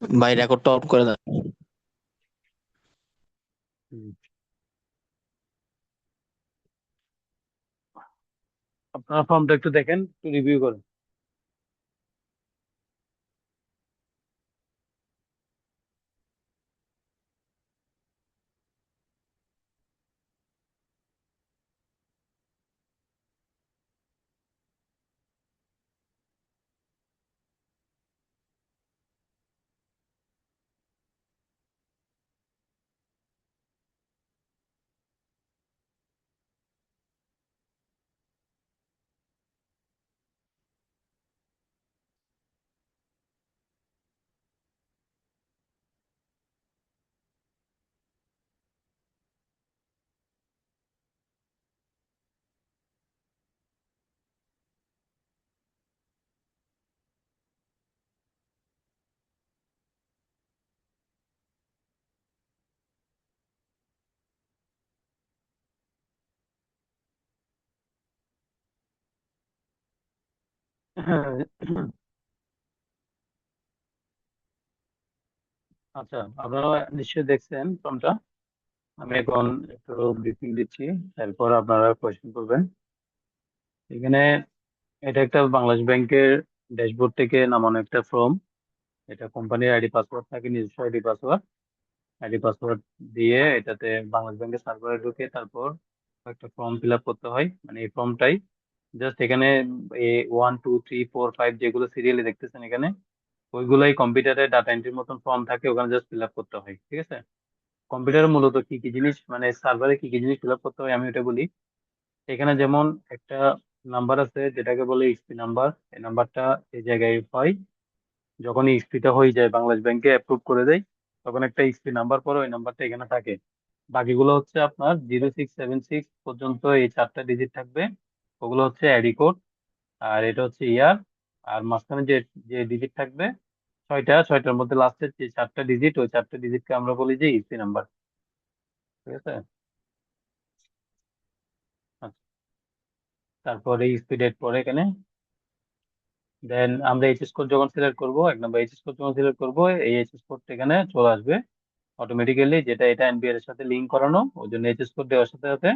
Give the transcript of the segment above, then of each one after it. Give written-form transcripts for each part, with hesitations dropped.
ভাই রেকর্ডটা অফ করে দেন। হুম। আপনার ফর্মটা একটু দেখেন, একটু রিভিউ করেন। আচ্ছা, আপনারা নিশ্চয়ই দেখছেন ফর্মটা। আমি এখন একটু ব্রিফিং দিচ্ছি, তারপর আপনারা কোয়েশ্চেন করবেন। এখানে এটা একটা বাংলাদেশ ব্যাংকের ড্যাশবোর্ড থেকে নামানো একটা ফর্ম। এটা কোম্পানির আইডি পাসওয়ার্ড থাকে, নিজস্ব আইডি পাসওয়ার্ড দিয়ে এটাতে বাংলাদেশ ব্যাংকের সার্ভারে ঢুকে তারপর একটা ফর্ম ফিল আপ করতে হয়। মানে এই ফর্মটাই জাস্ট এখানে 1 2 3 4 5 যেগুলো সিরিয়ালি দেখতেছেন এখানে, ওইগুলাই কম্পিউটারে ডাটা এন্ট্রির মতন ফর্ম থাকে, ওখানে জাস্ট ফিল আপ করতে হয়। ঠিক আছে? কম্পিউটারে মূলত কি কি জিনিস, মানে সার্ভারে কি কি জিনিস ফিল আপ করতে হয় আমি ওটা বলি। এখানে যেমন একটা নাম্বার আছে যেটাকে বলে ইএসপি নাম্বার। এই নাম্বারটা এই জায়গায় হয় যখন ইএসপিটা হয়ে যায়, বাংলাদেশ ব্যাংকে অ্যাপ্রুভ করে দেয়, তখন একটা ইএসপি নাম্বার পরে ওই নাম্বারটা এখানে থাকে। বাকিগুলো হচ্ছে আপনার 0676 পর্যন্ত এই 4টা ডিজিট থাকবে, ওগুলো হচ্ছে আইডি কোড। আর এটা হচ্ছে ইয়ার। আর মাঝখানে যে যে ডিজিট থাকবে, ছয়টার মধ্যে লাস্টের যে 4টা ডিজিট, ওই 4টা ডিজিটকে আমরা বলি যে ইসি নাম্বার। ঠিক আছে? আচ্ছা, তারপরে ইসপি ডেট পরে এখানে। দেন আমরা এইচএস কোড যখন সিলেক্ট করব, 1 নম্বর এইচএস কোড যখন সিলেক্ট করব, এই এইচএস কোড এখানে চলে আসবে অটোমেটিক্যালি, যেটা এটা এনবিআর এর সাথে লিংক করানো, ওই জন্য এইচএস কোড দেওয়ার সাথে সাথে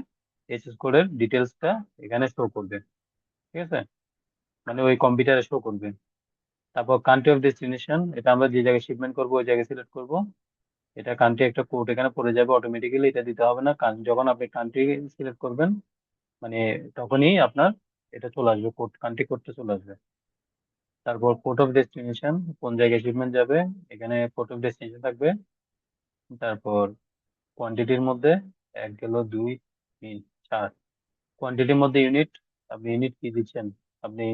এইচএস কোডের ডিটেলসটা এখানে শো করবে। ঠিক আছে? মানে ওই কম্পিউটারে শো করবে। তারপর কান্ট্রি অফ ডেস্টিনেশন, এটা আমরা যে জায়গায় শিপমেন্ট করবো ওই জায়গায় সিলেক্ট করব। এটা কান্ট্রি একটা কোড এখানে পড়ে যাবে অটোমেটিক্যালি, এটা দিতে হবে না। যখন আপনি কান্ট্রি সিলেক্ট করবেন, মানে তখনই আপনার এটা চলে আসবে, কোড কান্ট্রি কোডটা চলে আসবে। তারপর পোর্ট অফ ডেস্টিনেশন, কোন জায়গায় শিপমেন্ট যাবে, এখানে পোর্ট অফ ডেস্টিনেশন থাকবে। তারপর কোয়ান্টিটির মধ্যে 1 2 3 4, কোয়ান্টিটির মধ্যে ইউনিট, আপনি ইউনিট কি দিচ্ছেন, আপনি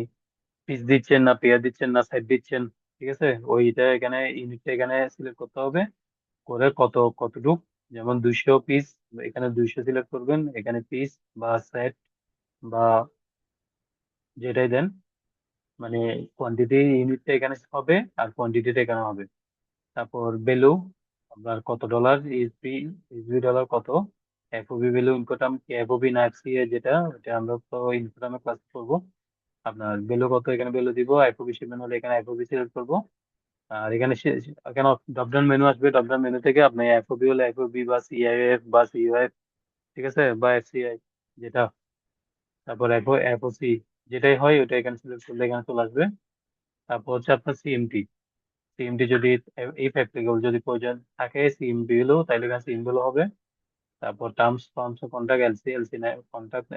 পিস দিচ্ছেন না পেয়ার দিচ্ছেন না সাইড দিচ্ছেন। ঠিক আছে? ওইটা এখানে ইউনিটটা এখানে সিলেক্ট করতে হবে, করে কতটুক, যেমন 200 পিস, এখানে 200 সিলেক্ট করবেন, এখানে পিস বা সেট বা যেটাই দেন, মানে কোয়ান্টিটি ইউনিটটা এখানে হবে আর কোয়ান্টিটিটা এখানে হবে। তারপর ভ্যালু, আপনার কত ডলার, ইউএসবি, ডলার কত, এফওবি ভ্যালু ইনকোটাম কি এফওবি না এফসিএ, যেটা এটা আমরা তো ইনকোটামে ক্লাস করবো। আপনার ভ্যালু কত, এখানে ভ্যালু দিব, এফওবি শিপমেন্ট হলে এখানে এফওবি সিলেক্ট করবো। আর এখানে এখানে ড্রপডাউন মেনু আসবে, ড্রপডাউন মেনু থেকে আপনি এফওবি হলে এফওবি বা সিআইএফ বা সিইউএফ, ঠিক আছে, বা এফসিআই যেটা, তারপর এফওসি, যেটাই হয় ওটা এখানে সিলেক্ট করলে এখানে চলে আসবে। তারপর হচ্ছে আপনার সিএমটি, সিএমটি যদি ইফ অ্যাপ্লিকেবল যদি প্রয়োজন থাকে সিএমটি হলেও, তাইলে এখানে সিএমটি হলেও হবে। তারপর terms of contract, LC, contract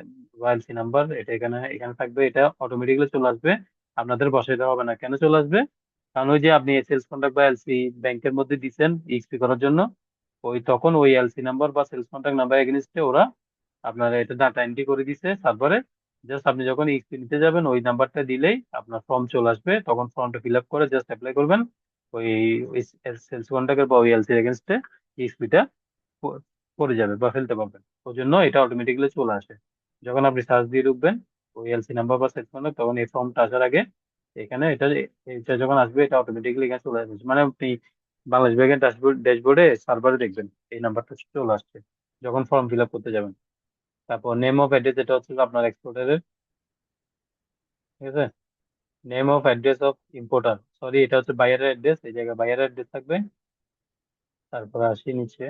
বা এলসি নাম্বার, এটা এখানে এখানে থাকবে, এটা অটোমেটিক্যালি চলে আসবে, আপনাদের বসাই দেওয়া হবে না। কেন চলে আসবে? কারণ ওই যে আপনি সেলস কন্ট্রাক্ট বা এলসি ব্যাংকের মধ্যে দিচ্ছেন ইএক্সপি করার জন্য, ওই তখন ওই এলসি নাম্বার বা সেলস কন্ট্রাক্ট নাম্বার এগেনস্টে ওরা আপনার এটা ডাটা এন্ট্রি করে দিছে সার্ভারে। জাস্ট আপনি যখন ইএক্সপি নিতে যাবেন ওই নাম্বারটা দিলেই আপনার ফর্ম চলে আসবে, তখন ফর্মটা ফিল আপ করে জাস্ট অ্যাপ্লাই করবেন। ওই সেলস কন্ট্রাক্টের বা ওই এলসি এগেনস্টে ইএক্সপিটা করে যাবে বা ফেলতে পারবেন। ওই জন্য এটা অটোমেটিক্যালি চলে আসে যখন আপনি সার্চ দিয়ে ঢুকবেন ওই এলসি নাম্বার বা সেট নাম্বার, তখন এই ফর্মটা আসার আগে এখানে এটা এটা যখন আসবে এটা অটোমেটিক্যালি এখানে চলে আসবে। মানে আপনি বাংলাদেশ ব্যাংকের ড্যাশবোর্ডে সার্ভারে দেখবেন এই নাম্বারটা চলে আসছে যখন ফর্ম ফিল আপ করতে যাবেন। তারপর নেম অফ অ্যাড্রেস, যেটা হচ্ছে আপনার এক্সপোর্টারের। ঠিক আছে? Name of address of importer, sorry এটা হচ্ছে বায়ারের অ্যাড্রেস, এই জায়গায় বায়ারের অ্যাড্রেস থাকবে। তারপর আসি নিচে।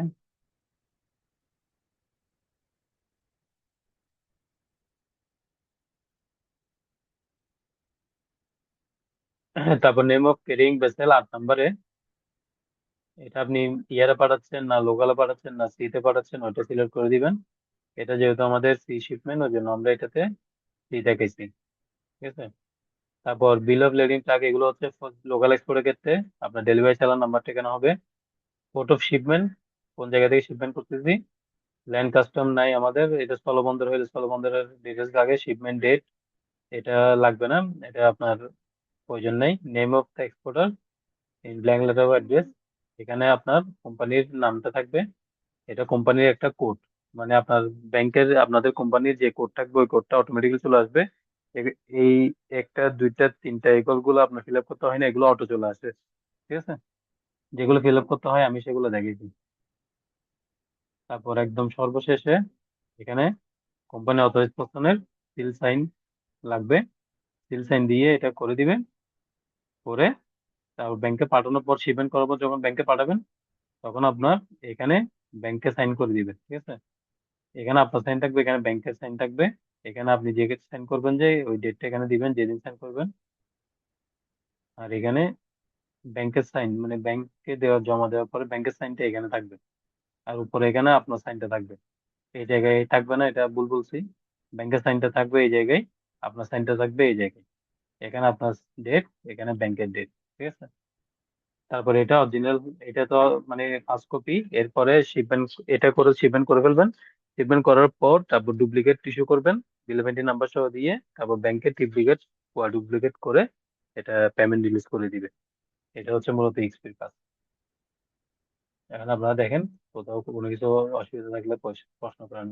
তারপর নেম অফ ক্যারিং ভেসেল 8 নম্বরে, এটা আপনি ইয়ারে পাঠাচ্ছেন না লোকালে পাঠাচ্ছেন না সিতে পাঠাচ্ছেন ওটা সিলেক্ট করে দিবেন। এটা যেহেতু আমাদের সি শিপমেন্ট, ওই জন্য আমরা এটাতে সি দেখাইছি। ঠিক আছে। তারপর বিল অফ লেডিং ট্রাক, এগুলো হচ্ছে লোকাল এক্সপোর্টের ক্ষেত্রে আপনার ডেলিভারি চালান নাম্বারটা কেন হবে। পোর্ট অফ শিপমেন্ট, কোন জায়গা থেকে শিপমেন্ট করতেছি। ল্যান্ড কাস্টম নাই আমাদের, এটা স্থলবন্দর হইলে স্থলবন্দরের ডিটেলস লাগে। শিপমেন্ট ডেট এটা লাগবে না, এটা আপনার প্রয়োজন নেই। Name of the exporter in blank letter of address, এখানে আপনার কোম্পানির নামটা থাকবে। এটা কোম্পানির একটা কোড, মানে আপনার ব্যাংকের আপনাদের কোম্পানির যে কোড থাকবে ওই কোডটা অটোমেটিক্যালি চলে আসবে। এই একটা দুইটা তিনটা এই গুলো আপনার ফিল আপ করতে হয় না, এগুলো অটো চলে আসে। ঠিক আছে। যেগুলো ফিল আপ করতে হয় আমি সেগুলো দেখিয়েছি। তারপর একদম সর্বশেষে এখানে কোম্পানি অথরাইজ পার্সনের সিল সাইন লাগবে। সিল সাইন দিয়ে এটা করে দিবেন। করে তারপর ব্যাংকে পাঠানোর পর শিপমেন্ট করার পর যখন ব্যাংকে পাঠাবেন তখন আপনার এখানে ব্যাংকে সাইন করে দিবেন। ঠিক আছে। এখানে আপনার সাইন থাকবে, এখানে ব্যাংকের সাইন থাকবে। এখানে আপনি যে সাইন করবেন যে ওই ডেটটা এখানে দিবেন যেদিন সাইন করবেন। আর এখানে ব্যাংকের সাইন মানে ব্যাংকে দেওয়া জমা দেওয়ার পরে ব্যাংকের সাইনটা এখানে থাকবে। আর উপরে এখানে আপনার সাইনটা থাকবে। এই জায়গায় থাকবে না, এটা ভুল বলছি। ব্যাংকের সাইনটা থাকবে এই জায়গায়, আপনার সাইনটা থাকবে এই জায়গায়। এখানে আপনার ডেট, এখানে ব্যাংকের ডেট। ঠিক আছে। তারপরে এটা অরিজিনাল, এটা তো মানে ফার্স্ট কপি। এরপরে শিপমেন্ট, এটা করে শিপমেন্ট করে ফেলবেন। শিপমেন্ট করার পর তারপর ডুপ্লিকেট টিস্যু করবেন, বিল অফ এন্ট্রি নাম্বার সহ দিয়ে। তারপর ব্যাংকে ডুপ্লিকেট ডুপ্লিকেট করে এটা পেমেন্ট রিলিজ করে দিবে। এটা হচ্ছে মূলত এক্সপির কাজ। এখন আপনারা দেখেন, কোথাও কোনো কিছু অসুবিধা থাকলে প্রশ্ন করেন।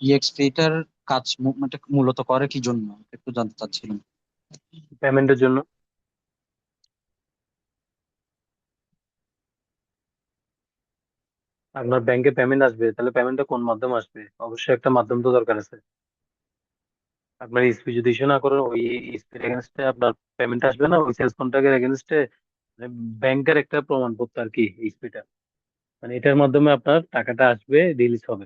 ইএক্সপিটার কাজ মানে মূলত করে কি জন্য একটু জানতে চাচ্ছিলাম। পেমেন্টের জন্য। আপনার ব্যাংকে পেমেন্ট আসবে, তাহলে পেমেন্টটা কোন মাধ্যমে আসবে, অবশ্যই একটা মাধ্যম তো দরকার আছে। আপনার ইসপি যদি ইস্যু না করেন, ওই ইসপির এগেনস্টে আপনার পেমেন্ট আসবে না, ওই সেলস কন্ট্রাক্টের এগেনস্টে ব্যাংকের একটা প্রমাণপত্র আর কি ইসপিটা। মানে এটার মাধ্যমে আপনার টাকাটা আসবে, রিলিজ হবে।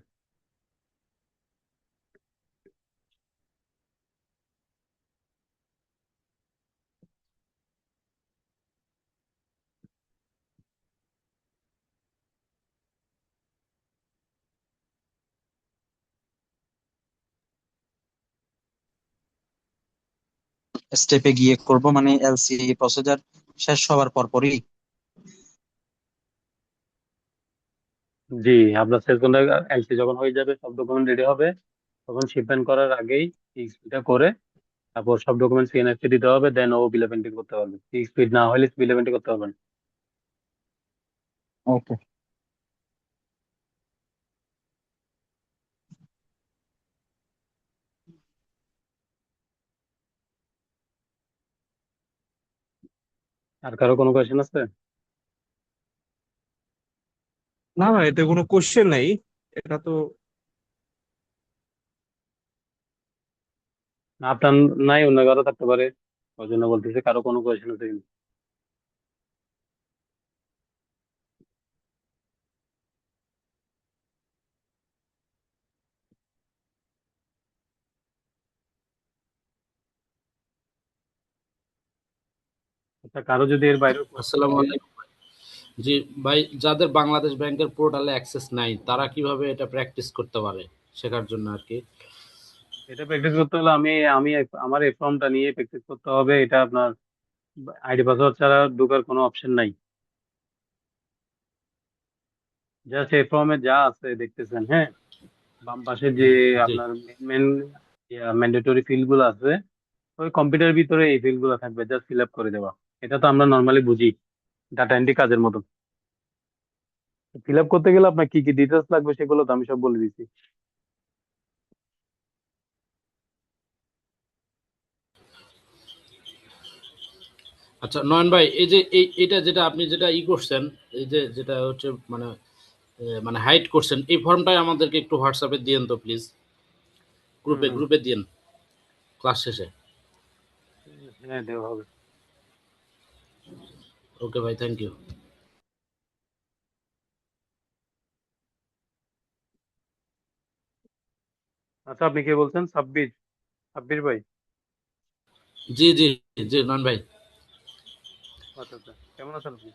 স্টেপে গিয়ে করব মানে এলসি প্রসিজার শেষ হওয়ার পর পরই। জি, আপনার সেলস কন্ট্রাক্ট এলসি যখন হয়ে যাবে, সব ডকুমেন্ট রেডি হবে, তখন শিপমেন্ট করার আগেই ইসপিটা করে তারপর সব ডকুমেন্ট সিএনএফকে দিতে হবে, দেন ও বিল পেন্টিং করতে পারবে। স্পিড না হলে বিল পেন্টিং করতে পারবেন। ওকে। আর কারো কোনো কোয়েশ্চেন আছে? না না, এতে কোনো কোশ্চেন নাই। এটা তো না, আপনার নাই, অন্য কারো থাকতে পারে, ওই জন্য বলতেছি কারো কোনো কোয়েশ্চেন আছে কিনা। আচ্ছা, কারো যদি এর বাইরেও কোয়েশ্চেন আসসালামু থাকে। আলাইকুম। জি ভাই, যাদের বাংলাদেশ ব্যাংকের পোর্টালে অ্যাক্সেস নাই তারা কিভাবে এটা প্র্যাকটিস করতে পারে, শেখার জন্য আর কি। এটা প্র্যাকটিস করতে হলে আমি আমার এই ফর্মটা নিয়ে প্র্যাকটিস করতে হবে। এটা আপনার আইডি পাসওয়ার্ড ছাড়া ঢোকার কোনো অপশন নাই। জাস্ট এই ফর্মে যা আছে দেখতেছেন, হ্যাঁ, বাম পাশে যে জি। আপনার মেন ম্যান্ডেটরি ফিল্ড গুলো আছে, ওই কম্পিউটার ভিতরে এই ফিল্ড গুলো থাকবে, জাস্ট ফিল আপ করে দেওয়া। এটা তো আমরা নর্মালি বুঝি, ডাটা এন্ট্রি কাজের মতো। ফিল আপ করতে গেলে আপনার কি কি ডিটেলস লাগবে সেগুলো তো আমি সব বলে দিচ্ছি। আচ্ছা নয়ন ভাই, এই যে এটা যেটা আপনি যেটা করছেন, এই যে যেটা হচ্ছে মানে মানে হাইড করছেন, এই ফর্মটাই আমাদেরকে একটু হোয়াটসঅ্যাপে দিয়েন তো প্লিজ, হুম গ্রুপে হুম। গ্রুপে দিয়েন ক্লাস শেষে। হ্যাঁ দেওয়া হবে। ওকে ভাই, থ্যাংক ইউ। আচ্ছা আপনি কে বলছেন? সাব্বির? সাব্বির ভাই? জি জি জি নয়ন ভাই। আচ্ছা আচ্ছা, কেমন আছেন আপনি?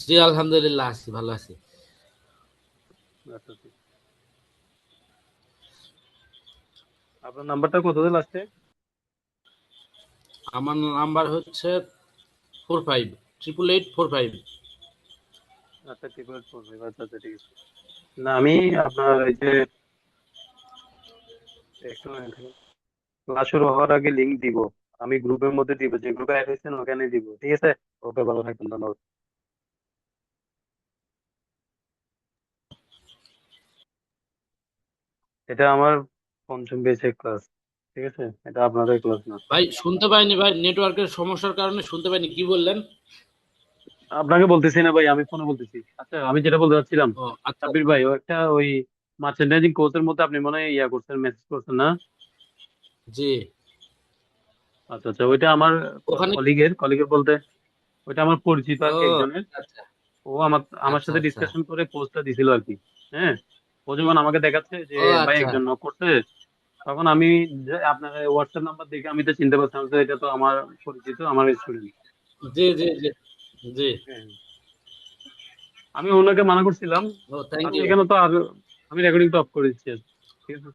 জি আলহামদুলিল্লাহ, আছি, ভালো আছি। আচ্ছা আচ্ছা, আপনার নাম্বারটা কত লাস্টে? আমার নাম্বার হচ্ছে 45 888 45। আচ্ছা 88845। আচ্ছা আচ্ছা ঠিক আছে। না আমি আপনার এই যে একটু ক্লাস শুরু হওয়ার আগে লিংক দিব, আমি গ্রুপের মধ্যে দিব, যে গ্রুপে অ্যাড হয়েছেন ওখানে দিব, ঠিক আছে? ওকে, ভালো থাকবেন, ধন্যবাদ। এটা আমার পঞ্চম বেসিক ক্লাস, ঠিক আছে? এটা আপনাদের ক্লাস না। ভাই শুনতে পাইনি ভাই, নেটওয়ার্কের সমস্যার কারণে শুনতে পাইনি, কি বললেন? আপনাকে বলতেছি না ভাই, আমি ফোনে বলতেছি। আচ্ছা আমি যেটা বলতে চাচ্ছিলাম, ও আচ্ছা। সাব্বির ভাই, ও একটা ওই মার্চেন্ডাইজিং কোর্সের মধ্যে আপনি মনে হয় ইয়া করছেন, মেসেজ করছেন না? জি। আচ্ছা আচ্ছা, ওইটা আমার ওখানে। কলিগের বলতে ওইটা আমার পরিচিত আর ও কি একজনের। আচ্ছা ও আমার আমার আচ্ছা সাথে আচ্ছা। ডিসকাশন করে পোস্টটা দিছিল আর কি। হ্যাঁ, ও যখন আমাকে দেখাচ্ছে যে ও ভাই আচ্ছা। একজন নক করছে, তখন আমি যে আপনার হোয়াটসঅ্যাপ নাম্বার দেখে আমি তো চিনতে পারছিলাম যে এটা তো আমার পরিচিত, আমার স্টুডেন্ট। জি জি জি জি। হ্যাঁ, আমি ওনাকে মানা করছিলাম, ও থ্যাংক আমি ইউ। এখানে তো আর আমি রেকর্ডিং তো অফ করে দিচ্ছি আর কি। ঠিক আছে।